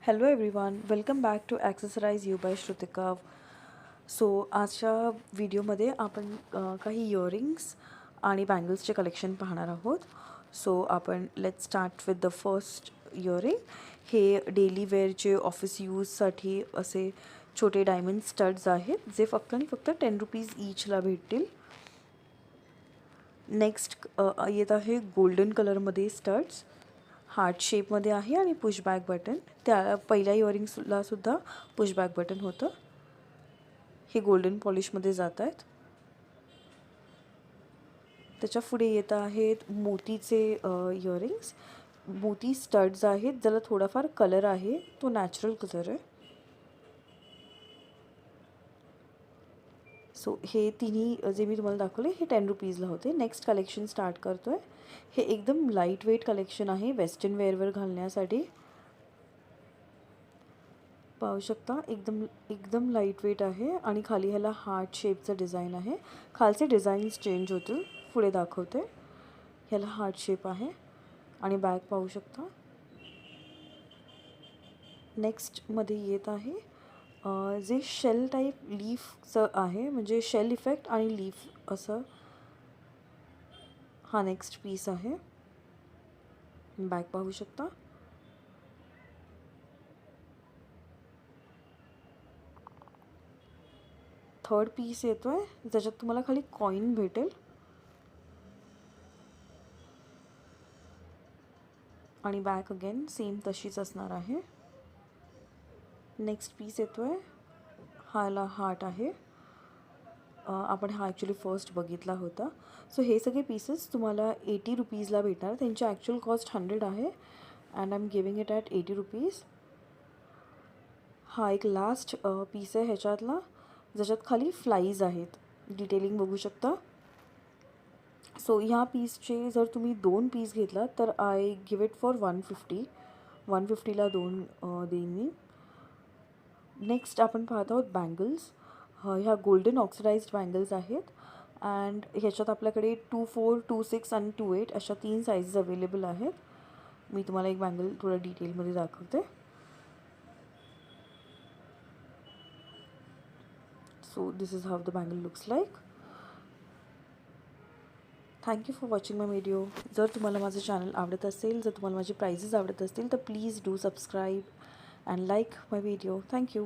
Hello everyone, welcome back to accessorize you by Shrutika. So आजच्या व्हिडिओमध्ये आपण काही इयरिंग्स आणि बँगल्सचे कलेक्शन पाहणार आहोत. सो आपण let's start with the first earring. हे डेली वेअरचे ऑफिस यूजसाठी असे छोटे डायमंड स्टड्स आहेत जे फक्त आणि फक्त 10 रुपीज ईचला भेटतील. नेक्स्ट येत आहे गोल्डन कलरमध्ये स्टड्स, हार्ट शेपमध्ये आहे आणि पुशबॅक बटन. त्या पहिल्या इयरिंग्सला सुद्धा पुशबॅक बटन होतं. हे गोल्डन पॉलिशमध्ये जात आहेत. त्याच्या पुढे येत आहेत मोतीचे इयरिंग्स. मोती स्टड्स आहेत, ज्याला थोडाफार कलर आहे, तो नॅचरल कलर आहे. सो हे तिन्ही जे मी तुम्हाला दाखवले हे 10 रुपीजला होते. नेक्स्ट कलेक्शन स्टार्ट करतो आहे. हे एकदम लाईट वेट कलेक्शन आहे वेस्टर्न वेअरवर घालण्यासाठी. पाहू शकता एकदम एकदम लाईट वेट आहे आणि खाली ह्याला हार्ट शेपचं डिझाईन आहे. खालचे डिझाईन्स चेंज होतील, पुढे दाखवते. ह्याला हार्ट शेप आहे आणि बॅग पाहू शकता. नेक्स्टमध्ये येत आहे जे शेल टाईप लीफचं आहे, म्हणजे शेल इफेक्ट आणि लीफ असं. हा नेक्स्ट पीस आहे. बॅग पाहू शकता. थर्ड पीस येतो आहे ज्याच्यात तुम्हाला खाली कॉईन भेटेल आणि बॅग अगेन सेम तशीच असणार आहे. नेक्स्ट पीस येतो आहे, हाला हार्ट आहे. आपण हा ॲक्च्युली फर्स्ट बघितला होता. सो हे सगळे पीसेस तुम्हाला 80 रुपीजला भेटणार. त्यांची ॲक्च्युअल कॉस्ट 100 आहे and I am giving it at 80 rupees. हा एक लास्ट पीस आहे ह्याच्यातला, ज्याच्यात खाली फ्लाईज आहेत. डिटेलिंग बघू शकता. सो ह्या पीसचे जर तुम्ही 2 पीस घेतला तर आय गिव इट फॉर 150ला 2 देईन मी. नेक्स्ट आपण पाहत आहोत बँगल्स. ह्या गोल्डन ऑक्सिडाइज्ड बँगल्स आहेत अँड ह्याच्यात आपल्याकडे 24, 26 आणि 28 अशा 3 साईजेस अवेलेबल आहेत. मी तुम्हाला एक बँगल थोडं डिटेलमध्ये दाखवते. So this is how the bangle looks like. Thank you for watching my video. जर तुम्हाला माझं चॅनल आवडत असेल, जर तुम्हाला माझे प्राइजेस आवडत असतील तर please do subscribe and like my video. Thank you.